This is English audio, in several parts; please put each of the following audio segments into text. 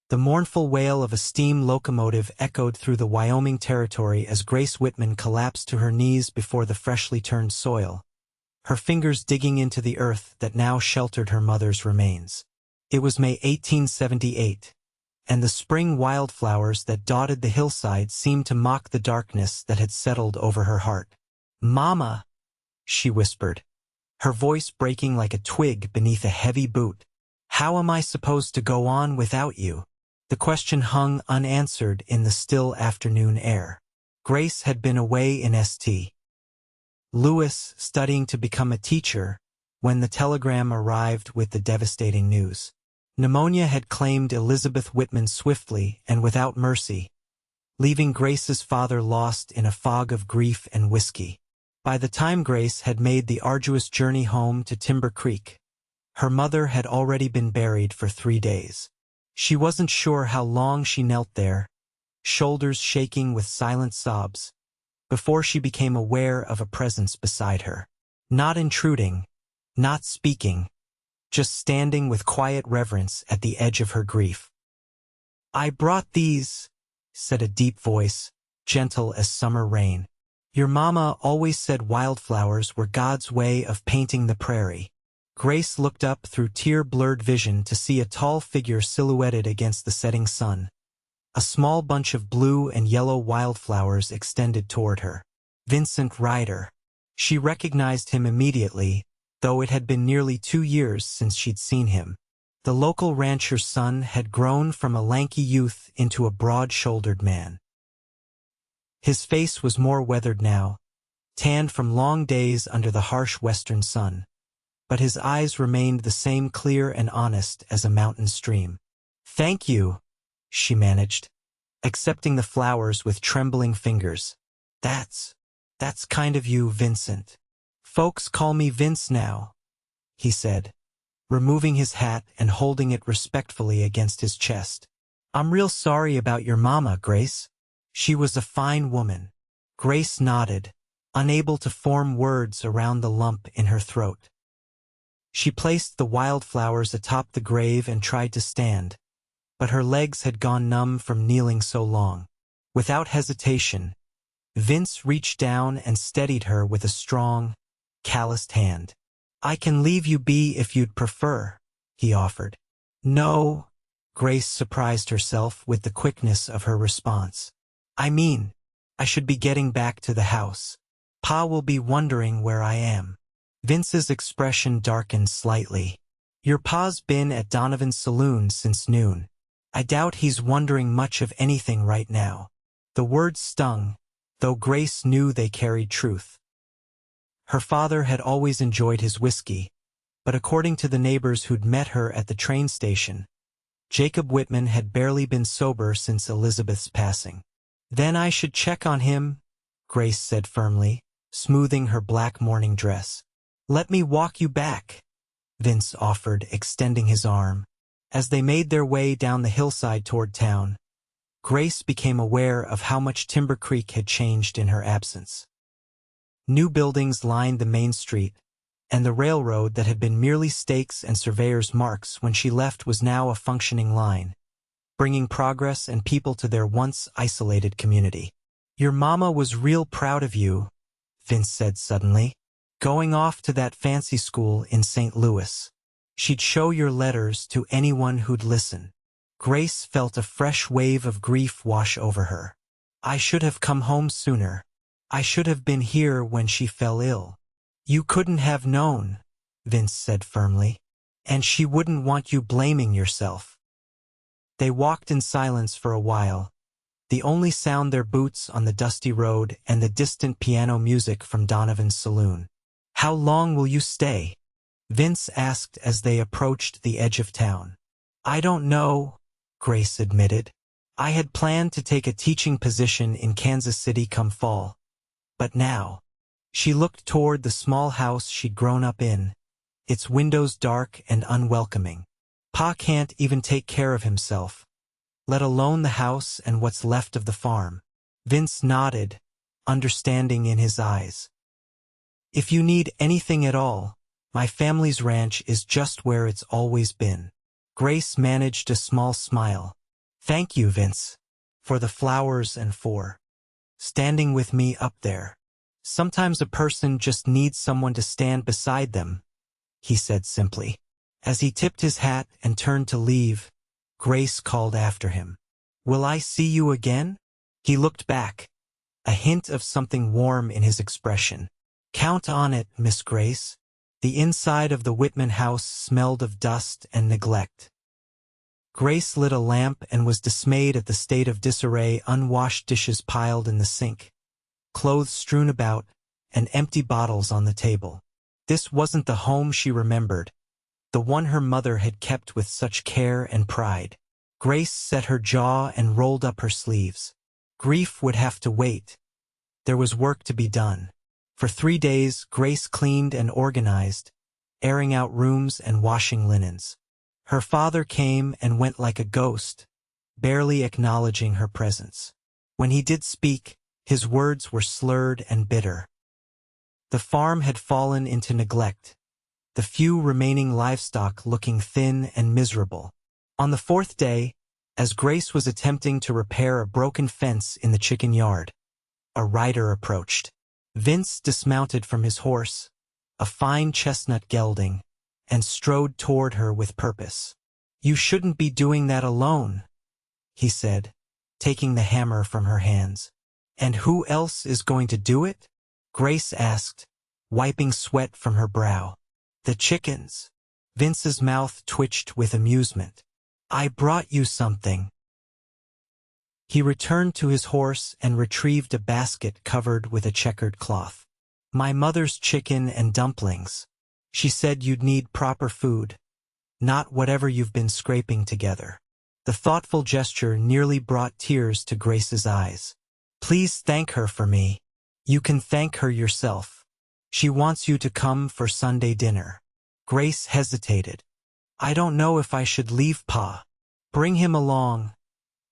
The mournful wail of a steam locomotive echoed through the Wyoming Territory as Grace Whitman collapsed to her knees before the freshly turned soil, her fingers digging into the earth that now sheltered her mother's remains. It was May 1878, and the spring wildflowers that dotted the hillside seemed to mock the darkness that had settled over her heart. "Mama," she whispered, her voice breaking like a twig beneath a heavy boot. "How am I supposed to go on without you?" The question hung unanswered in the still afternoon air. Grace had been away in St. Louis studying to become a teacher when the telegram arrived with the devastating news. Pneumonia had claimed Elizabeth Whitman swiftly and without mercy, leaving Grace's father lost in a fog of grief and whiskey. By the time Grace had made the arduous journey home to Timber Creek, her mother had already been buried for 3 days. She wasn't sure how long she knelt there, shoulders shaking with silent sobs, before she became aware of a presence beside her. Not intruding, not speaking, just standing with quiet reverence at the edge of her grief. "I brought these," said a deep voice, gentle as summer rain. "Your mama always said wildflowers were God's way of painting the prairie." Grace looked up through tear-blurred vision to see a tall figure silhouetted against the setting sun. A small bunch of blue and yellow wildflowers extended toward her. Vincent Ryder. She recognized him immediately, though it had been nearly 2 years since she'd seen him. The local rancher's son had grown from a lanky youth into a broad-shouldered man. His face was more weathered now, tanned from long days under the harsh western sun, but his eyes remained the same clear and honest as a mountain stream. "Thank you," she managed, accepting the flowers with trembling fingers. That's kind of you, Vincent. Folks call me Vince now," he said, removing his hat and holding it respectfully against his chest. "I'm real sorry about your mama, Grace. She was a fine woman." Grace nodded, unable to form words around the lump in her throat. She placed the wildflowers atop the grave and tried to stand, but her legs had gone numb from kneeling so long. Without hesitation, Vince reached down and steadied her with a strong, calloused hand. "I can leave you be if you'd prefer," he offered. "No," Grace surprised herself with the quickness of her response. "I mean, I should be getting back to the house. Pa will be wondering where I am." Vince's expression darkened slightly. "Your pa's been at Donovan's saloon since noon. I doubt he's wondering much of anything right now." The words stung, though Grace knew they carried truth. Her father had always enjoyed his whiskey, but according to the neighbors who'd met her at the train station, Jacob Whitman had barely been sober since Elizabeth's passing. "Then I should check on him," Grace said firmly, smoothing her black morning dress. "Let me walk you back," Vince offered, extending his arm. As they made their way down the hillside toward town, Grace became aware of how much Timber Creek had changed in her absence. New buildings lined the main street, and the railroad that had been merely stakes and surveyors' marks when she left was now a functioning line, bringing progress and people to their once isolated community. "Your mama was real proud of you," Vince said suddenly. "Going off to that fancy school in St. Louis. She'd show your letters to anyone who'd listen." Grace felt a fresh wave of grief wash over her. "I should have come home sooner. I should have been here when she fell ill." "You couldn't have known," Vince said firmly. "And she wouldn't want you blaming yourself." They walked in silence for a while, the only sound their boots on the dusty road and the distant piano music from Donovan's saloon. "How long will you stay?" Vince asked as they approached the edge of town. "I don't know," Grace admitted. "I had planned to take a teaching position in Kansas City come fall. But now," she looked toward the small house she'd grown up in, its windows dark and unwelcoming. "Pa can't even take care of himself, let alone the house and what's left of the farm." Vince nodded, understanding in his eyes. "If you need anything at all, my family's ranch is just where it's always been." Grace managed a small smile. Thank you, Vince, for the flowers and for standing with me up there. Sometimes a person just needs someone to stand beside them, he said simply. As he tipped his hat and turned to leave, Grace called after him. Will I see you again? He looked back, a hint of something warm in his expression. Count on it, Miss Grace. The inside of the Whitman house smelled of dust and neglect. Grace lit a lamp and was dismayed at the state of disarray, unwashed dishes piled in the sink, clothes strewn about, and empty bottles on the table. This wasn't the home she remembered, the one her mother had kept with such care and pride. Grace set her jaw and rolled up her sleeves. Grief would have to wait. There was work to be done. For 3 days, Grace cleaned and organized, airing out rooms and washing linens. Her father came and went like a ghost, barely acknowledging her presence. When he did speak, his words were slurred and bitter. The farm had fallen into neglect, the few remaining livestock looking thin and miserable. On the 4th day, as Grace was attempting to repair a broken fence in the chicken yard, a rider approached. Vince dismounted from his horse, a fine chestnut gelding, and strode toward her with purpose. You shouldn't be doing that alone, he said, taking the hammer from her hands. And who else is going to do it? Grace asked, wiping sweat from her brow. The chickens. Vince's mouth twitched with amusement. I brought you something. He returned to his horse and retrieved a basket covered with a checkered cloth. My mother's chicken and dumplings. She said you'd need proper food, not whatever you've been scraping together. The thoughtful gesture nearly brought tears to Grace's eyes. Please thank her for me. You can thank her yourself. She wants you to come for Sunday dinner. Grace hesitated. I don't know if I should leave Pa. Bring him along,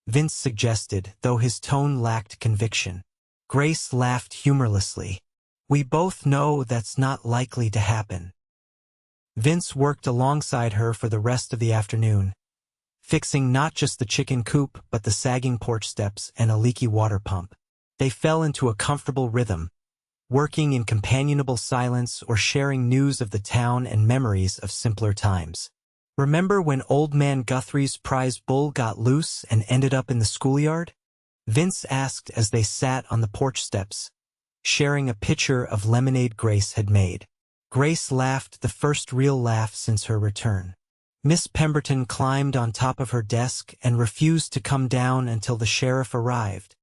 Vince suggested, though his tone lacked conviction. Grace laughed humorlessly. We both know that's not likely to happen. Vince worked alongside her for the rest of the afternoon, fixing not just the chicken coop but the sagging porch steps and a leaky water pump. They fell into a comfortable rhythm, working in companionable silence or sharing news of the town and memories of simpler times. Remember when Old Man Guthrie's prize bull got loose and ended up in the schoolyard? Vince asked as they sat on the porch steps, sharing a pitcher of lemonade Grace had made. Grace laughed, the first real laugh since her return. Miss Pemberton climbed on top of her desk and refused to come down until the sheriff arrived.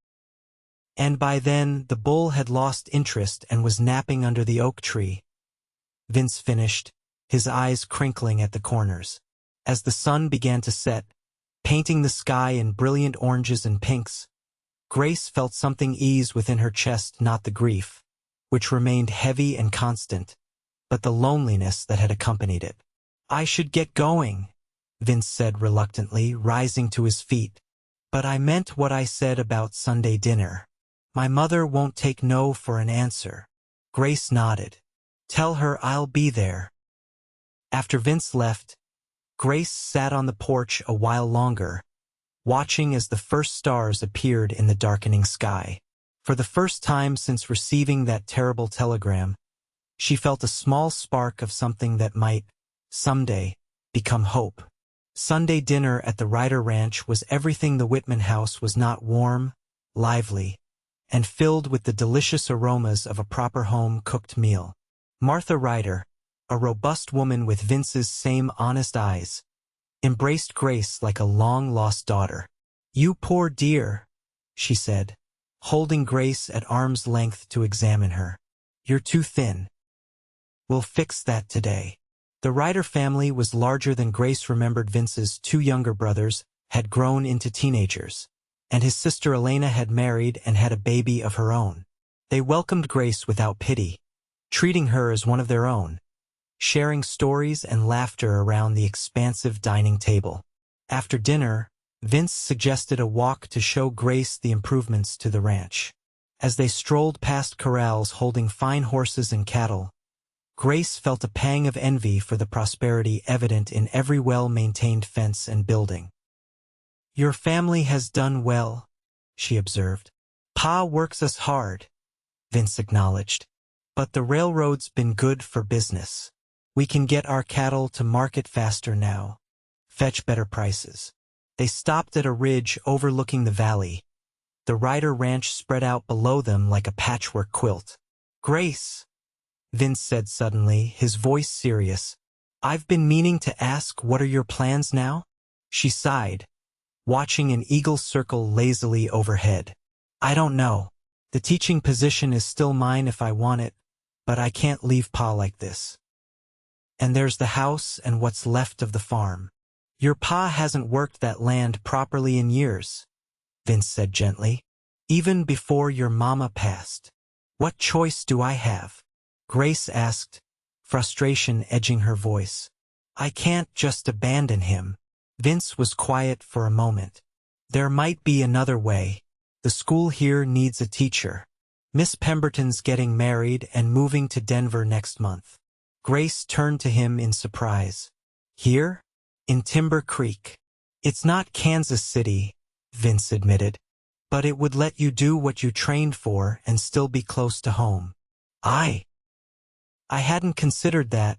And by then, the bull had lost interest and was napping under the oak tree. Vince finished, his eyes crinkling at the corners. As the sun began to set, painting the sky in brilliant oranges and pinks, Grace felt something ease within her chest, not the grief, which remained heavy and constant, but the loneliness that had accompanied it. I should get going, Vince said reluctantly, rising to his feet. But I meant what I said about Sunday dinner. My mother won't take no for an answer. Grace nodded. Tell her I'll be there. After Vince left, Grace sat on the porch a while longer, watching as the first stars appeared in the darkening sky. For the first time since receiving that terrible telegram, she felt a small spark of something that might, someday, become hope. Sunday dinner at the Ryder Ranch was everything the Whitman house was not: warm, lively, and filled with the delicious aromas of a proper home-cooked meal. Martha Ryder, a robust woman with Vince's same honest eyes, embraced Grace like a long-lost daughter. You poor dear, she said, holding Grace at arm's length to examine her. You're too thin. We'll fix that today. The Ryder family was larger than Grace remembered. Vince's 2 younger brothers had grown into teenagers, and his sister Elena had married and had a baby of her own. They welcomed Grace without pity, treating her as one of their own, sharing stories and laughter around the expansive dining table. After dinner, Vince suggested a walk to show Grace the improvements to the ranch. As they strolled past corrals holding fine horses and cattle, Grace felt a pang of envy for the prosperity evident in every well-maintained fence and building. Your family has done well, she observed. Pa works us hard, Vince acknowledged. But the railroad's been good for business. We can get our cattle to market faster now. Fetch better prices. They stopped at a ridge overlooking the valley. The Ryder ranch spread out below them like a patchwork quilt. Grace, Vince said suddenly, his voice serious. I've been meaning to ask, what are your plans now? She sighed, watching an eagle circle lazily overhead. I don't know. The teaching position is still mine if I want it, but I can't leave Pa like this. And there's the house and what's left of the farm. Your pa hasn't worked that land properly in years, Vince said gently. Even before your mama passed. What choice do I have? Grace asked, frustration edging her voice. I can't just abandon him. Vince was quiet for a moment. There might be another way. The school here needs a teacher. Miss Pemberton's getting married and moving to Denver next month. Grace turned to him in surprise. Here? In Timber Creek. It's not Kansas City, Vince admitted, but it would let you do what you trained for and still be close to home. I hadn't considered that,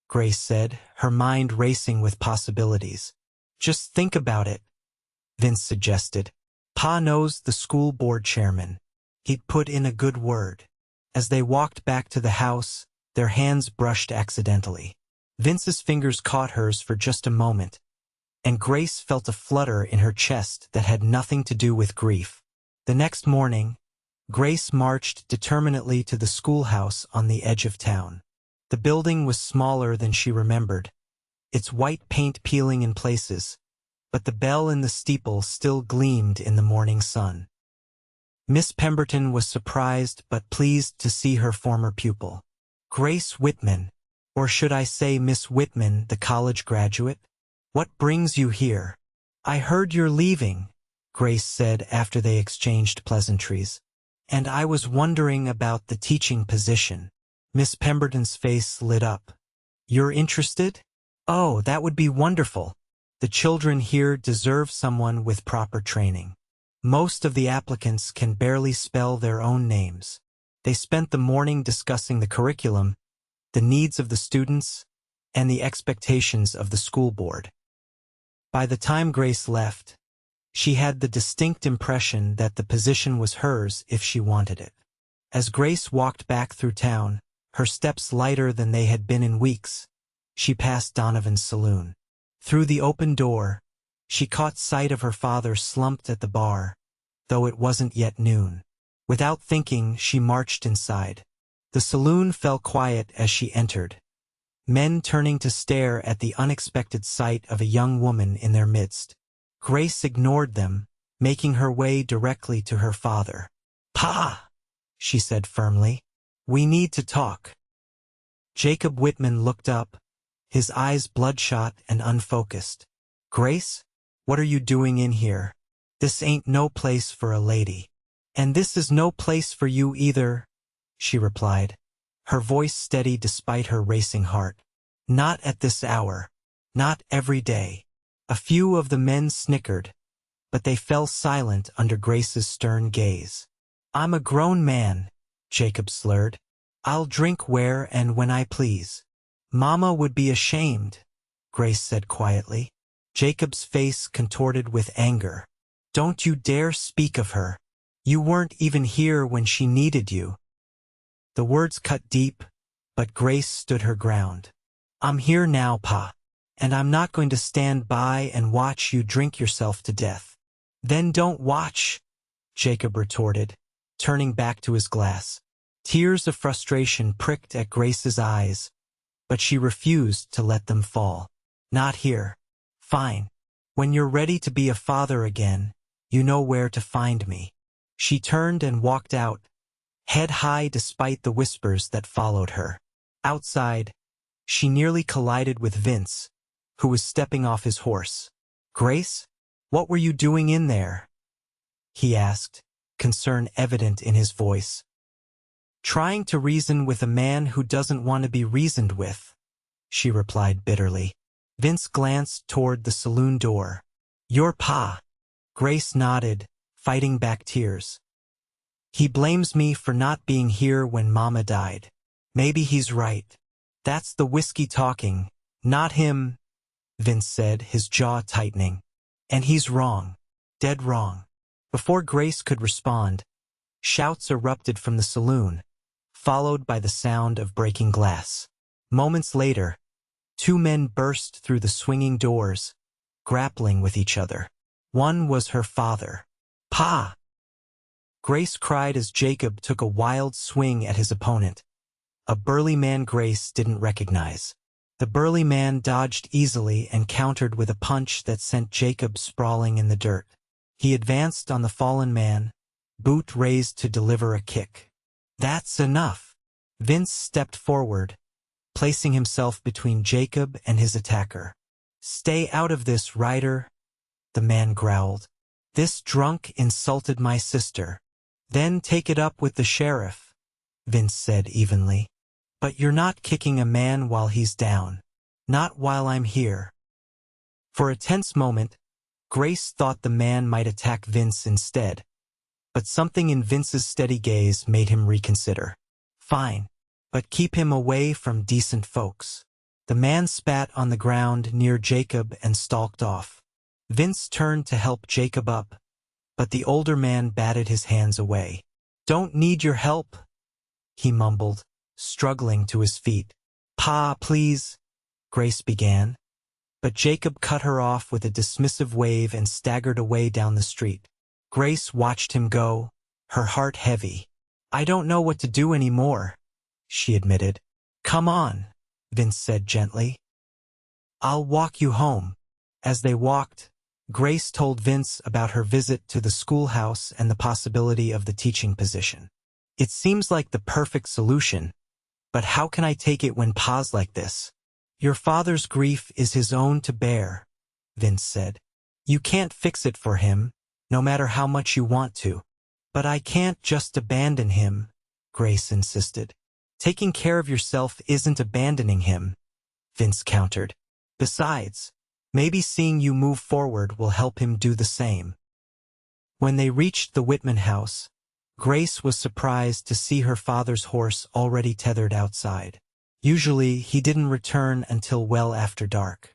Grace said, her mind racing with possibilities. Just think about it, Vince suggested. Pa knows the school board chairman. He'd put in a good word. As they walked back to the house, their hands brushed accidentally. Vince's fingers caught hers for just a moment, and Grace felt a flutter in her chest that had nothing to do with grief. The next morning, Grace marched determinedly to the schoolhouse on the edge of town. The building was smaller than she remembered, its white paint peeling in places, but the bell in the steeple still gleamed in the morning sun. Miss Pemberton was surprised but pleased to see her former pupil. Grace Whitman, or should I say Miss Whitman, the college graduate? What brings you here? I heard you're leaving, Grace said after they exchanged pleasantries. And I was wondering about the teaching position. Miss Pemberton's face lit up. You're interested? Oh, that would be wonderful. The children here deserve someone with proper training. Most of the applicants can barely spell their own names. They spent the morning discussing the curriculum, the needs of the students, and the expectations of the school board. By the time Grace left, she had the distinct impression that the position was hers if she wanted it. As Grace walked back through town, her steps lighter than they had been in weeks, she passed Donovan's saloon. Through the open door, she caught sight of her father slumped at the bar, though it wasn't yet noon. Without thinking, she marched inside. The saloon fell quiet as she entered, men turning to stare at the unexpected sight of a young woman in their midst. Grace ignored them, making her way directly to her father. Pa, she said firmly. We need to talk. Jacob Whitman looked up, his eyes bloodshot and unfocused. Grace, what are you doing in here? This ain't no place for a lady. And this is no place for you either, she replied, her voice steady despite her racing heart. Not at this hour. Not every day. A few of the men snickered, but they fell silent under Grace's stern gaze. I'm a grown man, Jacob slurred. I'll drink where and when I please. Mama would be ashamed, Grace said quietly. Jacob's face contorted with anger. Don't you dare speak of her. You weren't even here when she needed you. The words cut deep, but Grace stood her ground. I'm here now, Pa, and I'm not going to stand by and watch you drink yourself to death. Then don't watch, Jacob retorted, turning back to his glass. Tears of frustration pricked at Grace's eyes, but she refused to let them fall. Not here. Fine. When you're ready to be a father again, you know where to find me. She turned and walked out, head high despite the whispers that followed her. Outside, she nearly collided with Vince, who was stepping off his horse. Grace, what were you doing in there? He asked, concern evident in his voice. Trying to reason with a man who doesn't want to be reasoned with, she replied bitterly. Vince glanced toward the saloon door. Your pa, Grace nodded, fighting back tears. He blames me for not being here when Mama died. Maybe he's right. That's the whiskey talking, not him, Vince said, his jaw tightening. And he's wrong. Dead wrong. Before Grace could respond, shouts erupted from the saloon, followed by the sound of breaking glass. Moments later, two men burst through the swinging doors, grappling with each other. One was her father. Pa! Grace cried as Jacob took a wild swing at his opponent, a burly man Grace didn't recognize. The burly man dodged easily and countered with a punch that sent Jacob sprawling in the dirt. He advanced on the fallen man, boot raised to deliver a kick. That's enough. Vince stepped forward, placing himself between Jacob and his attacker. Stay out of this, Ryder, the man growled. This drunk insulted my sister. Then take it up with the sheriff, Vince said evenly. But you're not kicking a man while he's down. Not while I'm here. For a tense moment, Grace thought the man might attack Vince instead, but something in Vince's steady gaze made him reconsider. Fine, but keep him away from decent folks. The man spat on the ground near Jacob and stalked off. Vince turned to help Jacob up, but the older man batted his hands away. Don't need your help, he mumbled, struggling to his feet. Pa, please, Grace began, but Jacob cut her off with a dismissive wave and staggered away down the street. Grace watched him go, her heart heavy. I don't know what to do anymore, she admitted. Come on, Vince said gently. I'll walk you home. As they walked, Grace told Vince about her visit to the schoolhouse and the possibility of the teaching position. It seems like the perfect solution, but how can I take it when Pa's like this? Your father's grief is his own to bear, Vince said. You can't fix it for him, no matter how much you want to. But I can't just abandon him, Grace insisted. Taking care of yourself isn't abandoning him, Vince countered. Besides, maybe seeing you move forward will help him do the same. When they reached the Whitman house, Grace was surprised to see her father's horse already tethered outside. Usually, he didn't return until well after dark.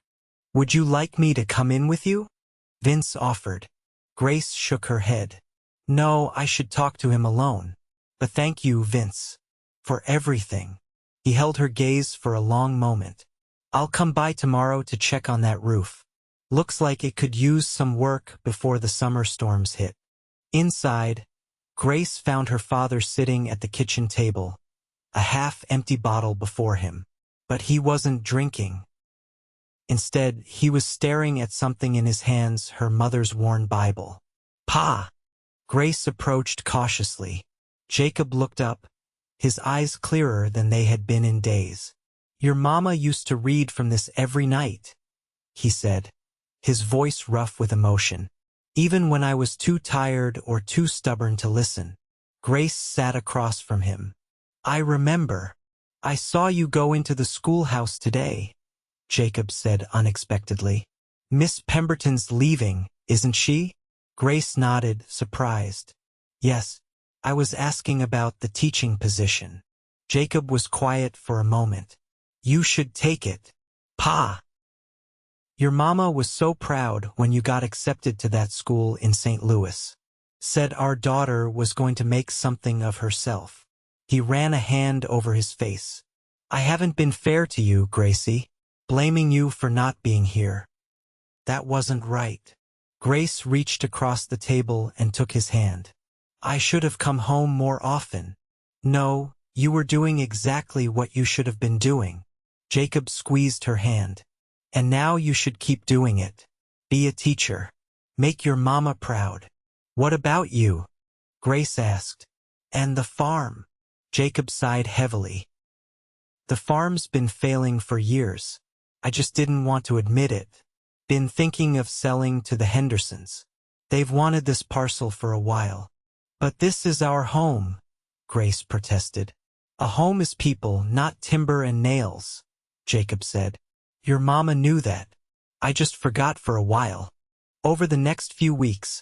Would you like me to come in with you? Vince offered. Grace shook her head. No, I should talk to him alone. But thank you, Vince, for everything. He held her gaze for a long moment. I'll come by tomorrow to check on that roof. Looks like it could use some work before the summer storms hit. Inside, Grace found her father sitting at the kitchen table, a half-empty bottle before him. But he wasn't drinking. Instead, he was staring at something in his hands, her mother's worn Bible. Pa! Grace approached cautiously. Jacob looked up, his eyes clearer than they had been in days. Your mama used to read from this every night, he said, his voice rough with emotion. Even when I was too tired or too stubborn to listen. Grace sat across from him. I remember. I saw you go into the schoolhouse today, Jacob said unexpectedly. Miss Pemberton's leaving, isn't she? Grace nodded, surprised. Yes, I was asking about the teaching position. Jacob was quiet for a moment. You should take it, Pa. Your mama was so proud when you got accepted to that school in St. Louis. Said our daughter was going to make something of herself. He ran a hand over his face. I haven't been fair to you, Gracie, blaming you for not being here. That wasn't right. Grace reached across the table and took his hand. I should have come home more often. No, you were doing exactly what you should have been doing. Jacob squeezed her hand. And now you should keep doing it. Be a teacher. Make your mama proud. What about you? Grace asked. And the farm. Jacob sighed heavily. The farm's been failing for years. I just didn't want to admit it. Been thinking of selling to the Hendersons. They've wanted this parcel for a while. But this is our home, Grace protested. A home is people, not timber and nails, Jacob said. Your mama knew that. I just forgot for a while. Over the next few weeks,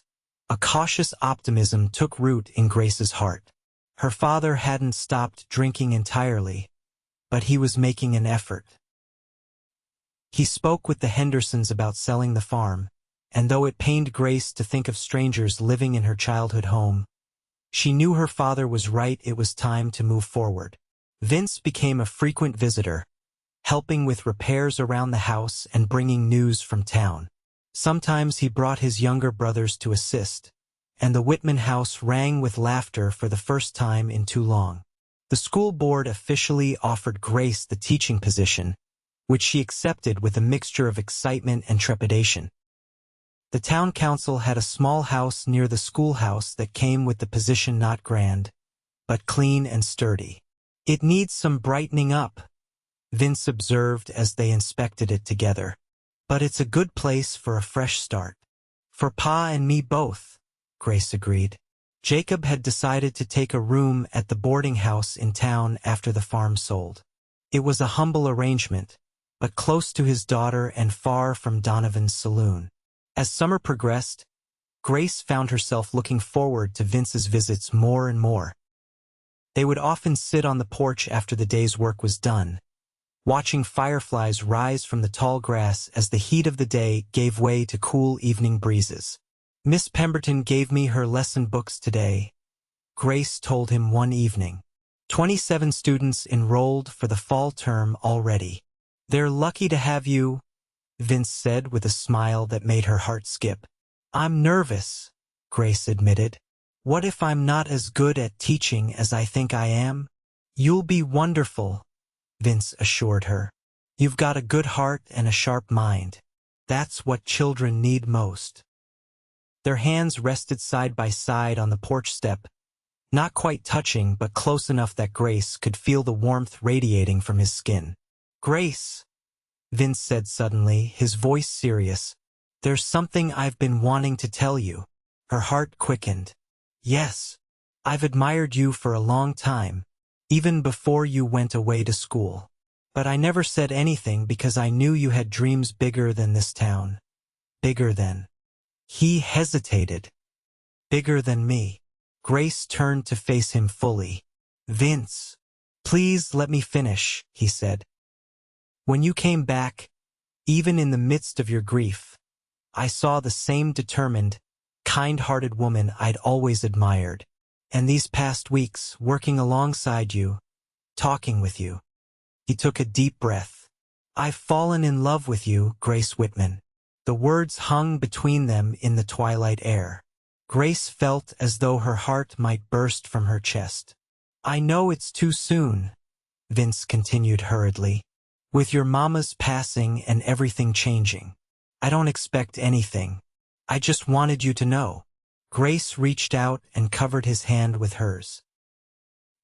A cautious optimism took root in Grace's heart. Her father hadn't stopped drinking entirely, but he was making an effort. He spoke with the Hendersons about selling the farm, and though it pained Grace to think of strangers living in her childhood home, she knew her father was right. It was time to move forward. Vince became a frequent visitor, helping with repairs around the house and bringing news from town. Sometimes he brought his younger brothers to assist, and the Whitman house rang with laughter for the first time in too long. The school board officially offered Grace the teaching position, which she accepted with a mixture of excitement and trepidation. The town council had a small house near the schoolhouse that came with the position, not grand, but clean and sturdy. "It needs some brightening up," Vince observed as they inspected it together. "But it's a good place for a fresh start." "For Pa and me both," Grace agreed. Jacob had decided to take a room at the boarding house in town after the farm sold. It was a humble arrangement, but close to his daughter and far from Donovan's saloon. As summer progressed, Grace found herself looking forward to Vince's visits more and more. They would often sit on the porch after the day's work was done, watching fireflies rise from the tall grass as the heat of the day gave way to cool evening breezes. "Miss Pemberton gave me her lesson books today," Grace told him one evening. 27 students enrolled for the fall term already. "They're lucky to have you," Vince said with a smile that made her heart skip. "I'm nervous," Grace admitted. "What if I'm not as good at teaching as I think I am?" "You'll be wonderful," Vince assured her. "You've got a good heart and a sharp mind. That's what children need most." Their hands rested side by side on the porch step, not quite touching but close enough that Grace could feel the warmth radiating from his skin. "Grace," Vince said suddenly, his voice serious, "there's something I've been wanting to tell you." Her heart quickened. "Yes, I've admired you for a long time, even before you went away to school. But I never said anything because I knew you had dreams bigger than this town. Bigger than—" He hesitated. "Bigger than me." Grace turned to face him fully. "Vince, please let me finish," he said. "When you came back, even in the midst of your grief, I saw the same determined, kind-hearted woman I'd always admired. And these past weeks, working alongside you, talking with you." He took a deep breath. "I've fallen in love with you, Grace Whitman." The words hung between them in the twilight air. Grace felt as though her heart might burst from her chest. "I know it's too soon," Vince continued hurriedly. "With your mama's passing and everything changing. I don't expect anything. I just wanted you to know." Grace reached out and covered his hand with hers.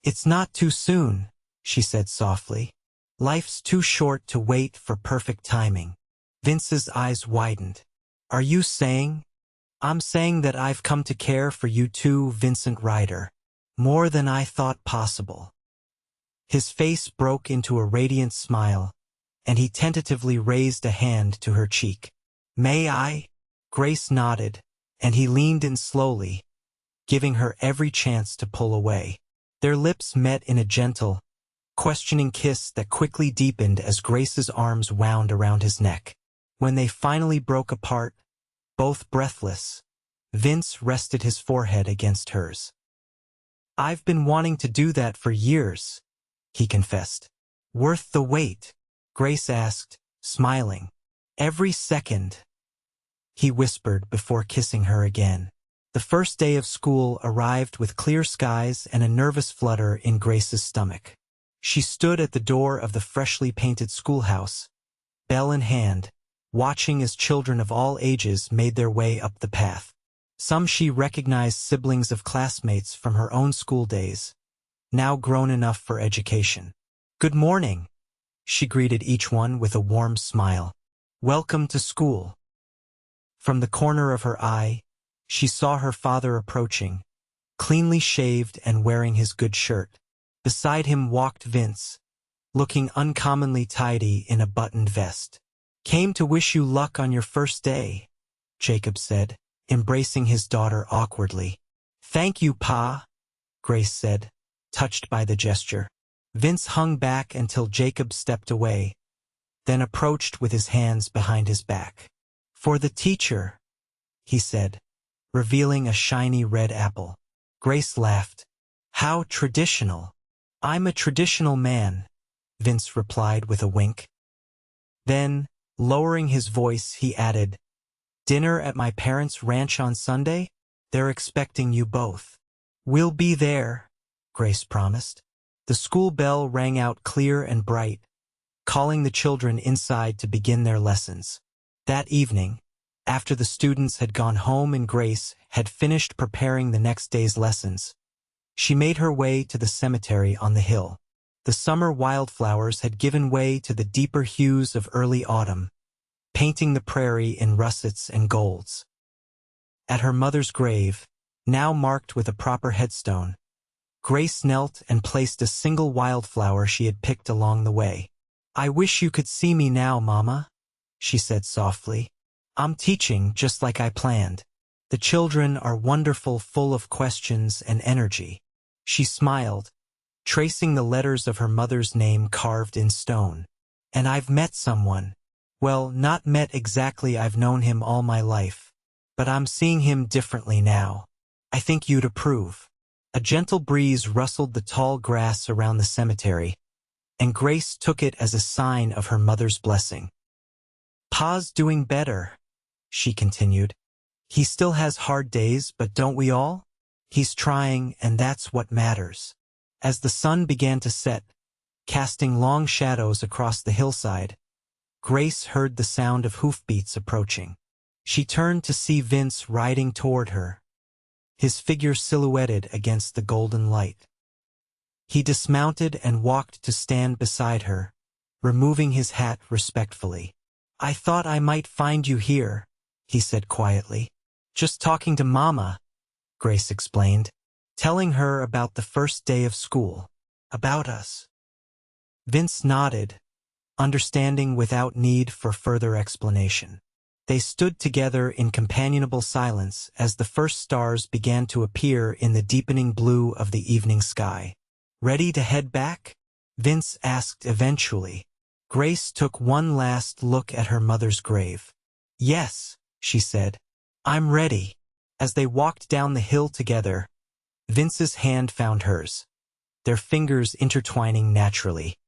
"It's not too soon," she said softly. "Life's too short to wait for perfect timing." Vince's eyes widened. "Are you saying—" "I'm saying that I've come to care for you too, Vincent Ryder. More than I thought possible." His face broke into a radiant smile, and he tentatively raised a hand to her cheek. "May I?" Grace nodded, and he leaned in slowly, giving her every chance to pull away. Their lips met in a gentle, questioning kiss that quickly deepened as Grace's arms wound around his neck. When they finally broke apart, both breathless, Vince rested his forehead against hers. "I've been wanting to do that for years," he confessed. "Worth the wait?" Grace asked, smiling. "Every second," he whispered before kissing her again. The first day of school arrived with clear skies and a nervous flutter in Grace's stomach. She stood at the door of the freshly painted schoolhouse, bell in hand, watching as children of all ages made their way up the path. Some she recognized siblings of classmates from her own school days, now grown enough for education. "Good morning," she greeted each one with a warm smile. "Welcome to school." From the corner of her eye, she saw her father approaching, cleanly shaved and wearing his good shirt. Beside him walked Vince, looking uncommonly tidy in a buttoned vest. "Came to wish you luck on your first day," Jacob said, embracing his daughter awkwardly. "Thank you, Pa," Grace said, touched by the gesture. Vince hung back until Jacob stepped away, then approached with his hands behind his back. "For the teacher," he said, revealing a shiny red apple. Grace laughed. "How traditional." "I'm a traditional man," Vince replied with a wink. Then, lowering his voice, he added, "Dinner at my parents' ranch on Sunday? They're expecting you both." "We'll be there," Grace promised. The school bell rang out clear and bright, calling the children inside to begin their lessons. That evening, after the students had gone home and Grace had finished preparing the next day's lessons, she made her way to the cemetery on the hill. The summer wildflowers had given way to the deeper hues of early autumn, painting the prairie in russets and golds. At her mother's grave, now marked with a proper headstone, Grace knelt and placed a single wildflower she had picked along the way. "I wish you could see me now, Mama," she said softly. "I'm teaching just like I planned. The children are wonderful, full of questions and energy." She smiled, tracing the letters of her mother's name carved in stone. "And I've met someone. Well, not met exactly, I've known him all my life. But I'm seeing him differently now. I think you'd approve." A gentle breeze rustled the tall grass around the cemetery, and Grace took it as a sign of her mother's blessing. "Pa's doing better," she continued. "He still has hard days, but don't we all? He's trying, and that's what matters." As the sun began to set, casting long shadows across the hillside, Grace heard the sound of hoofbeats approaching. She turned to see Vince riding toward her, his figure silhouetted against the golden light. He dismounted and walked to stand beside her, removing his hat respectfully. "I thought I might find you here," he said quietly. "Just talking to Mama," Grace explained, telling her about the first day of school, about us. Vince nodded, understanding without need for further explanation. They stood together in companionable silence as the first stars began to appear in the deepening blue of the evening sky. "Ready to head back?" Vince asked eventually. Grace took one last look at her mother's grave. "Yes," she said, "I'm ready." As they walked down the hill together, Vince's hand found hers, their fingers intertwining naturally.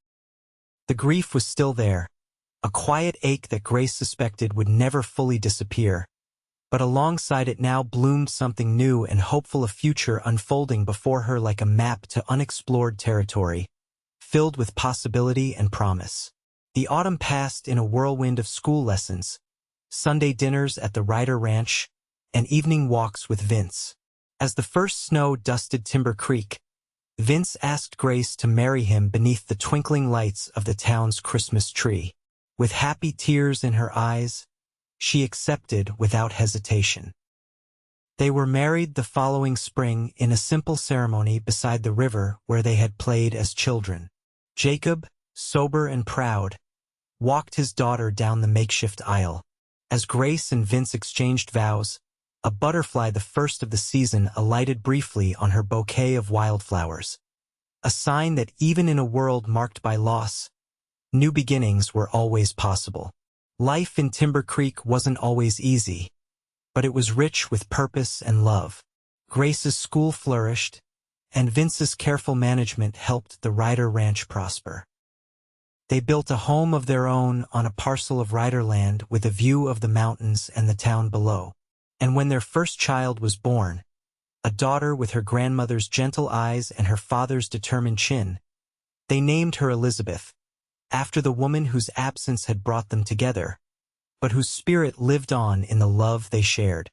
The grief was still there, a quiet ache that Grace suspected would never fully disappear, but alongside it now bloomed something new and hopeful, a future unfolding before her like a map to unexplored territory, filled with possibility and promise. The autumn passed in a whirlwind of school lessons, Sunday dinners at the Ryder Ranch, and evening walks with Vince. As the first snow dusted Timber Creek, Vince asked Grace to marry him beneath the twinkling lights of the town's Christmas tree. With happy tears in her eyes, she accepted without hesitation. They were married the following spring in a simple ceremony beside the river where they had played as children. Jacob, sober and proud, walked his daughter down the makeshift aisle. As Grace and Vince exchanged vows, a butterfly, the first of the season, alighted briefly on her bouquet of wildflowers, a sign that even in a world marked by loss, new beginnings were always possible. Life in Timber Creek wasn't always easy, but it was rich with purpose and love. Grace's school flourished, and Vince's careful management helped the Ryder Ranch prosper. They built a home of their own on a parcel of Ryder land with a view of the mountains and the town below. And when their first child was born, a daughter with her grandmother's gentle eyes and her father's determined chin, they named her Elizabeth, after the woman whose absence had brought them together, but whose spirit lived on in the love they shared.